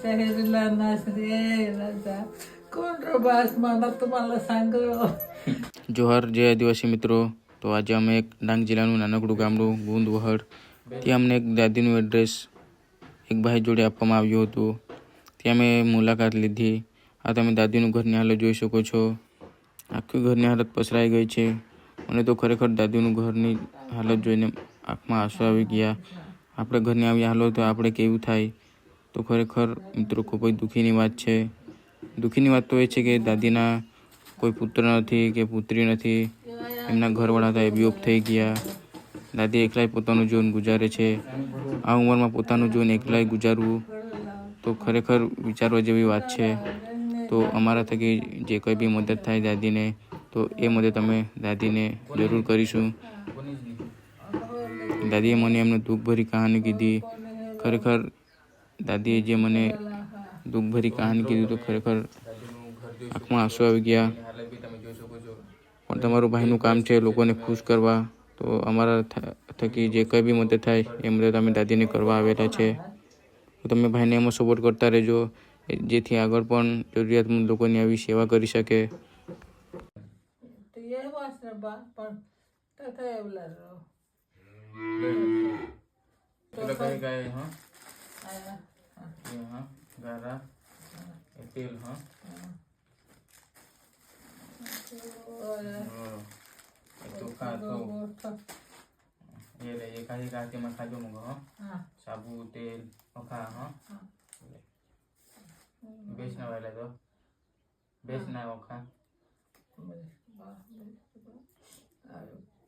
किस्सा हेरला नास रे राजा कोण रो बास मला तुम्हाला सांग जोहार जय आदिवासी મિત્રો. તો આજે અમે એક ડાંગ જિલ્લાનું નાનકડું ગામડું ગુંદ વહડ ત્યાં અમને એક દાદીનું એડ્રેસ એક ભાઈ જોડે આપવામાં આવ્યું હતું. ત્યાં અમે મુલાકાત લીધી. આ તમે દાદીનું ઘરની હાલત જોઈ શકો છો. આખી ઘરની હાલત પસરાઈ ગઈ છે. મને તો ખરેખર દાદીનું ઘરની હાલત જોઈને આંખમાં આંસુ આવી ગયા. આપણે ઘરની આવી હાલત તો આપણે કેવું થાય? તો ખરેખર મિત્રો ખૂબ જ દુઃખીની વાત છે. દુઃખીની વાત તો એ છે કે દાદીના કોઈ પુત્ર નથી કે પુત્રી નથી. એમના ઘરવાળા હતા એ વિયોગ થઈ ગયા. દાદી એકલાય પોતાનું જીવન ગુજારે છે. આ ઉંમરમાં પોતાનું જીવન એકલાય ગુજારવું તો ખરેખર વિચારવા જેવી વાત છે. તો અમારા થકી જે કંઈ બી મદદ થાય દાદીને તો એ મદદ અમે દાદીને જરૂર કરીશું. દાદીએ મને એમને દુઃખભરી કહાની કીધી. ખરેખર દાદીએ જે મને દુઃખભરી કહાની કીધી તો ખરેખર આંખમાં આંસુ આવી ગયા. પણ તમારું ભાઈનું કામ છે લોકોને ખુશ કરવા. તો અમારા થકી જે કંઈ બી મદદ થાય એ મદદ અમે દાદીને કરવા આવેલા છે. તો તમે ભાઈને એમાં સપોર્ટ કરતા રહેજો જેથી આગળ પણ જરૂરિયાતમંદ લોકોની આવી સેવા કરી શકે. तेल हाँ तो खा तो ये ले ये काहे काहे में खा जो मुगा हाँ साबु तेल खा हाँ बेचना वाला तो बेचना वो खा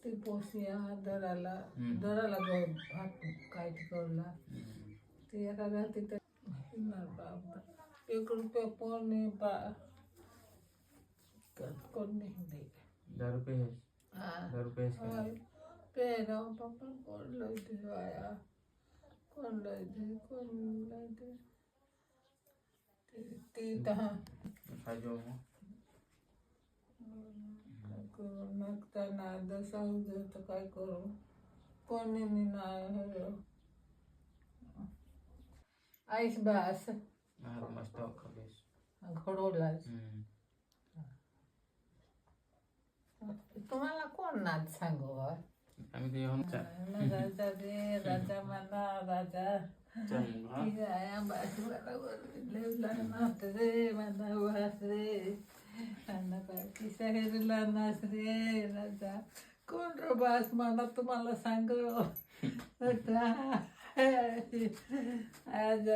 ती पोसिया दराला गो भात काय करला ते एका राती तर बाबा ₹1 पोने बा कोण नहीं दे ₹10 है हाँ ₹10 है पेरा पापा कोण लई दे आया कोण लई दे ती तहा खाजो नकता ना दसाऊ दे तो काय करू कोणी नाही ना आईस बास मस्त खबेस घडवला तुम्हाला कोण नाच सांगू आम्ही ते राजा रे राजा म्हणा राजा आया बाजूला नाच रे म्हणा वास रे किस्सा हेरला नाच रे राजा कोण रो बास मला तुम्हाला सांग आज